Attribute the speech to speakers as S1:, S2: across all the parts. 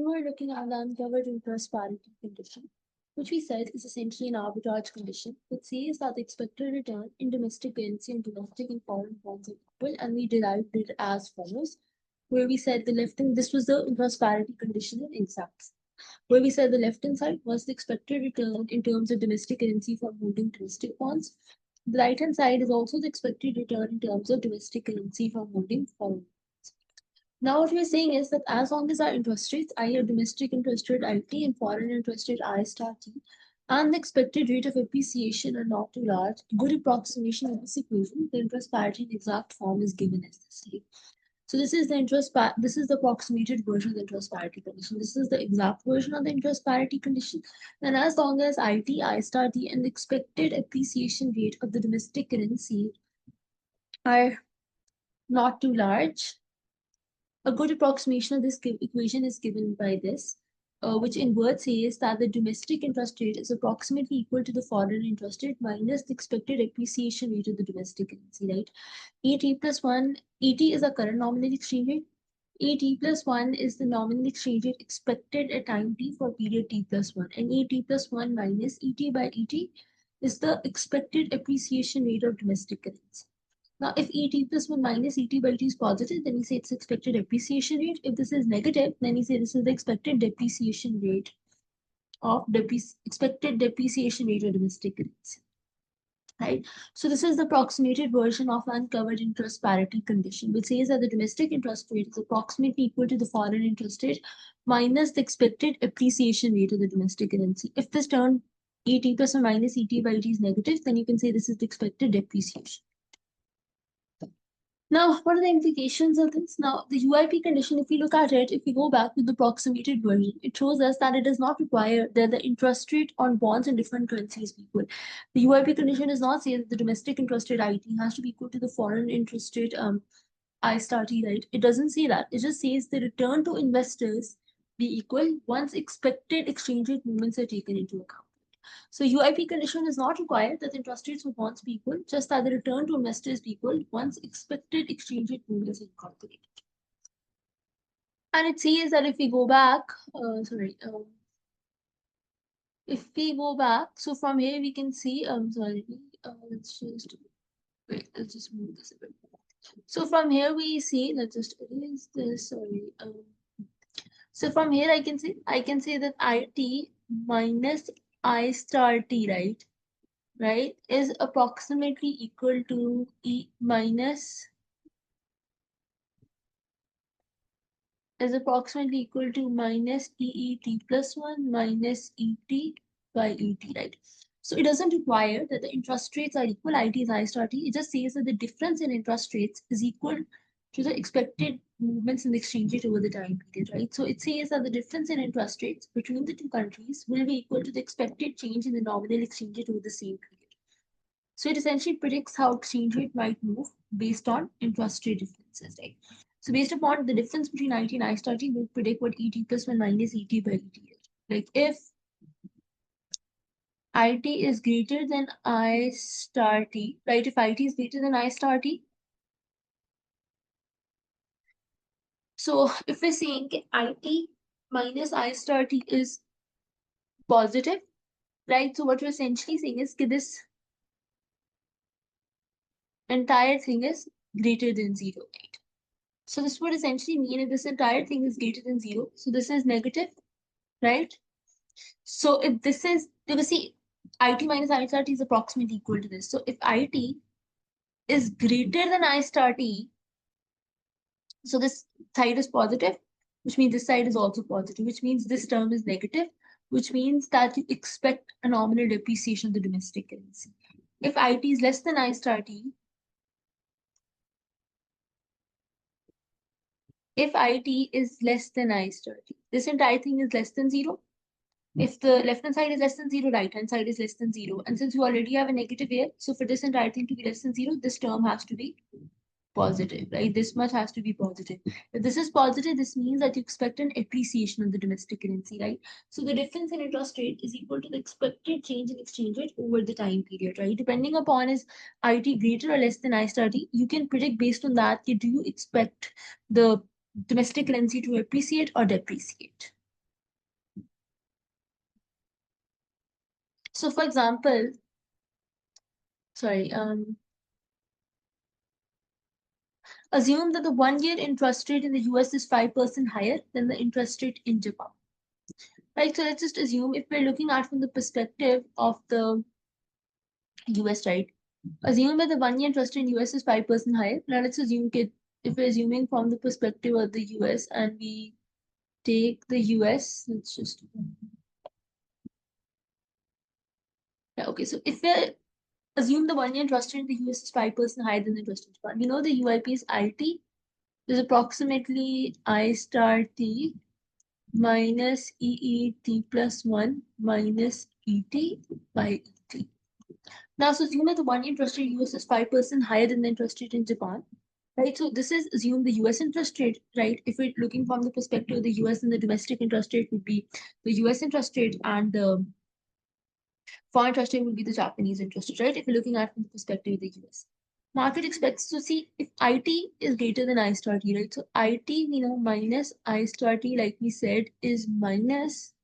S1: we were looking at the uncovered interest parity condition, which we said is essentially an arbitrage condition that says that the expected return in domestic currency and domestic and foreign bonds are equal, and we derived it as follows, where we said the left hand, this was the interest parity condition in exacts, where we said the left-hand side was the expected return in terms of domestic currency from holding domestic bonds. The right-hand side is also the expected return in terms of domestic currency from holding foreign bonds. Now, what we're saying is that as long as our interest rates, i.e. domestic interest rate IT and foreign interest rate I star T, and the expected rate of appreciation are not too large, a good approximation of this equation, the interest parity in exact form is given as this. So this is the this is the approximated version of the interest parity condition. This is the exact version of the interest parity condition. And as long as IT, I star T, and the expected appreciation rate of the domestic currency are not too large, a good approximation of this equation is given by this, which in words says that the domestic interest rate is approximately equal to the foreign interest rate minus the expected appreciation rate of the domestic currency, right? ET plus 1, ET is a current nominal exchange rate. ET plus 1 is the nominal exchange rate expected at time t for period t plus 1. And ET plus 1 minus ET by ET is the expected appreciation rate of domestic currency. Now, if ET plus 1 minus ET by ET is positive, then we say it's expected appreciation rate. If this is negative, then we say this is the expected depreciation rate of expected depreciation rate of domestic currency. Right? So this is the approximated version of uncovered interest parity condition, which says that the domestic interest rate is approximately equal to the foreign interest rate minus the expected appreciation rate of the domestic currency. If this term ET plus or minus ET by ET is negative, then you can say this is the expected depreciation. Now, what are the implications of this? Now, the UIP condition, if we look at it, if we go back to the approximated version, it shows us that it does not require that the interest rate on bonds in different currencies be equal. The UIP condition does not say that the domestic interest rate IT has to be equal to the foreign interest rate I star T, right? It doesn't say that. It just says the return to investors be equal once expected exchange rate movements are taken into account. So UIP condition is not required that the interest rates for bonds be equal, just that the return to investors be equal once expected exchange rate movements are incorporated. And it says that if we go back, if we go back, so from here we can see, let's just move this a bit. So from here we see, let's just erase this, so from here I can say that IT minus I star T, right, is approximately equal to E minus EET plus 1 minus ET by ET, right? So it doesn't require that the interest rates are equal, IT is I star T. It just says that the difference in interest rates is equal to the expected movements in the exchange rate over the time period, right? So it says that the difference in interest rates between the two countries will be equal to the expected change in the nominal exchange rate over the same period. So it essentially predicts how exchange rate might move based on interest rate differences, right? So based upon the difference between IT and I star T, we'll predict what ET plus 1 minus ET by ET is. Like if IT is greater than I star T, right? If IT is greater than I star T, so if we're saying IT minus I star T is positive, right? So what we're essentially saying is that this entire thing is greater than 0, right? So this would essentially mean if this entire thing is greater than 0, so this is negative, right? So if this is, because see, IT minus I star T is approximately equal to this. So if IT is greater than I star T, so this side is positive, which means this side is also positive, which means this term is negative, which means that you expect a nominal depreciation of the domestic currency. If IT is less than I star T, if IT is less than I star T, this entire thing is less than 0. If the left-hand side is less than 0, right-hand side is less than 0. And since you already have a negative here, so for this entire thing to be less than 0, this term has to be positive, right? This much has to be positive. If this is positive, this means that you expect an appreciation of the domestic currency, right? So the difference in interest rate is equal to the expected change in exchange rate over the time period, right? Depending upon is IT greater or less than I star T, you can predict based on that, do you expect the domestic currency to appreciate or depreciate? So for example, assume that the 1-year interest rate in the US is 5% higher than the interest rate in Japan. Right, so let's just assume if we're looking at from the perspective of the US, right? Assume that the 1-year interest rate in US is 5% higher. Now let's assume if we're assuming from the perspective of the US and we take the US, let's just okay. So if we assume the 1-year interest rate in the US is 5% higher than the interest rate in Japan, we know the UIP is IT is approximately I star T minus EET plus 1 minus ET by ET. Now, so assume that the 1-year interest rate in US is 5% higher than the interest rate in Japan, right? So this is assume the US interest rate, right? If we're looking from the perspective of the US, and the domestic interest rate would be the US interest rate and the foreign interest rate would be the Japanese interest rate, right? If you're looking at from the perspective of the US. Market expects to see if IT is greater than I star T, right? So IT, we know minus I star T, like we said, is minus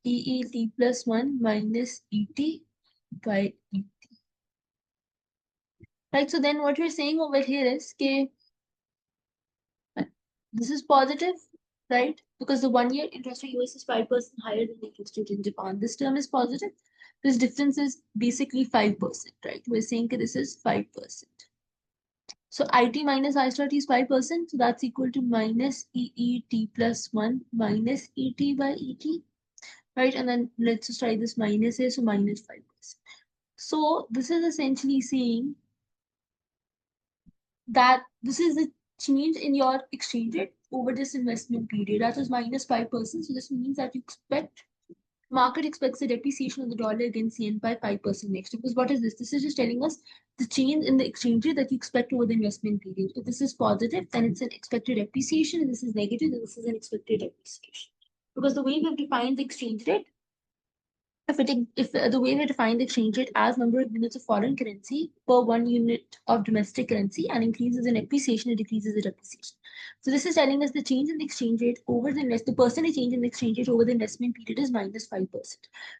S1: EET plus 1 minus ET by ET. Right, so then what we're saying over here is that this is positive, right? Because the 1-year interest rate US is 5% higher than the interest rate in Japan. This term is positive. This difference is basically 5%, right? We're saying that this is 5%. So IT minus I star T is 5%. So that's equal to minus EET plus 1 minus ET by ET, right? And then let's just write this minus here, so minus 5%. So this is essentially saying that this is the change in your exchange rate over this investment period. That is minus 5%. So this means that market expects the depreciation of the dollar against yen by 5% next year. Because what is this? This is just telling us the change in the exchange rate that you expect over the investment period. If this is positive, then it's an expected appreciation. If this is negative, then this is an expected appreciation. Because the way we have defined the exchange rate, if the way we define the exchange rate as number of units of foreign currency per 1 unit of domestic currency and increases in appreciation, it decreases in depreciation. So this is telling us the change in the exchange rate over the percentage change in the exchange rate over the investment period is minus 5%.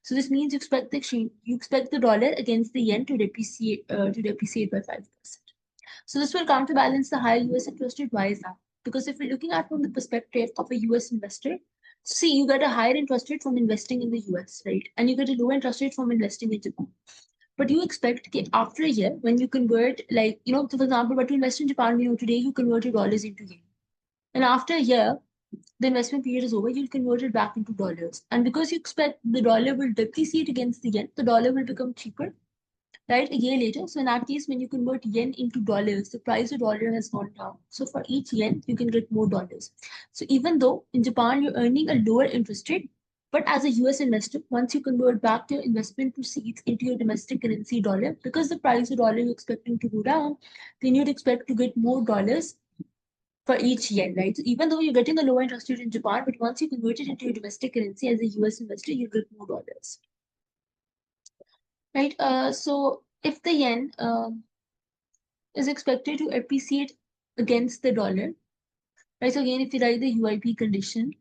S1: So this means you expect the dollar against the yen to depreciate by 5%. So this will counterbalance the higher US interest rate. Why is that? Because if we're looking at from the perspective of a US investor, see, you get a higher interest rate from investing in the US, right? And you get a lower interest rate from investing in Japan. But you expect after a year, when you convert, like, for example, but to invest in Japan, today you convert your dollars into yen. And after a year, the investment period is over, you'll convert it back into dollars. And because you expect the dollar will depreciate against the yen, the dollar will become cheaper, right, a year later. So in that case, when you convert yen into dollars, the price of dollar has gone down. So for each yen, you can get more dollars. So even though in Japan, you're earning a lower interest rate, but as a US investor, once you convert back your investment proceeds into your domestic currency dollar, because the price of dollar you're expecting to go down, then you'd expect to get more dollars for each yen, right? So even though you're getting the lower interest rate in Japan, but once you convert it into your domestic currency as a US investor, you get more dollars. Right. So if the yen is expected to appreciate against the dollar, right? So again, if you write the UIP condition,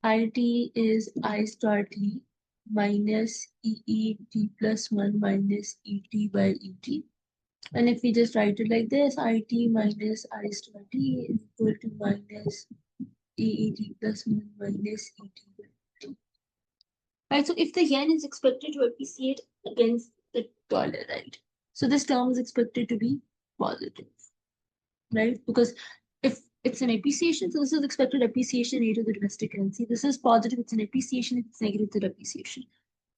S1: IT is I star T minus EET plus 1 minus ET by ET. And if we just write it like this, IT minus I star T is equal to minus EET plus 1 minus ET by ET. Right, so if the yen is expected to appreciate against the dollar, right? So this term is expected to be positive, right? Because if it's an appreciation, so this is expected appreciation rate of the domestic currency. This is positive, it's an appreciation. If it's negative, it's a depreciation.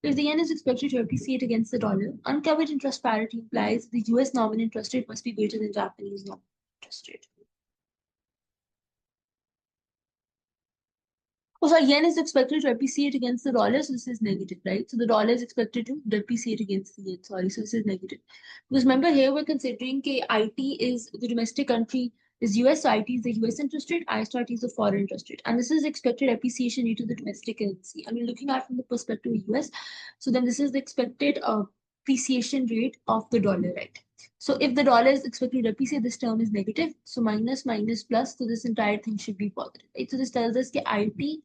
S1: If the yen is expected to appreciate against the dollar, uncovered interest parity implies the US nominal interest rate must be greater than Japanese nominal interest rate. Oh, so yen is expected to appreciate against the dollar, so this is negative, right? So the dollar is expected to depreciate against the yen, sorry, so this is negative. Because remember here we're considering IT is the domestic country is US, so IT is the US interest rate, I star T is the foreign interest rate. And this is expected appreciation due to the domestic currency. I mean, looking at from the perspective of US, so then this is the expected appreciation rate of the dollar, right? So if the dollar is expected to depreciate, this term is negative. So minus minus plus, so this entire thing should be positive, right? So this tells us that IT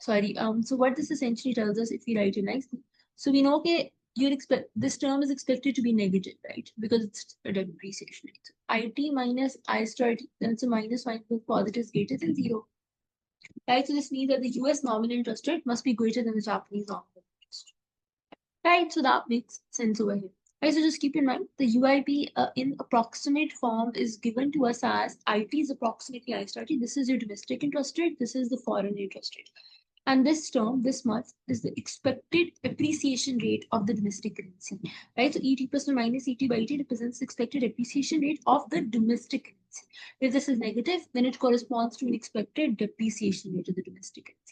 S1: sorry. So what this essentially tells us, if we write it nicely, so we know okay, you expect this term is expected to be negative, right? Because it's a depreciation rate. So IT minus I star t, then it's a minus 1 because positive is greater than 0. Right? So this means that the US nominal interest rate must be greater than the Japanese nominal interest rate. Right? So that makes sense over here. Right, so just keep in mind the UIP in approximate form is given to us as IT is approximately I star t. This is your domestic interest rate. This is the foreign interest rate. And this term, this much, is the expected appreciation rate of the domestic currency. Right? So ET plus or minus ET by ET represents the expected appreciation rate of the domestic currency. If this is negative, then it corresponds to an expected depreciation rate of the domestic currency.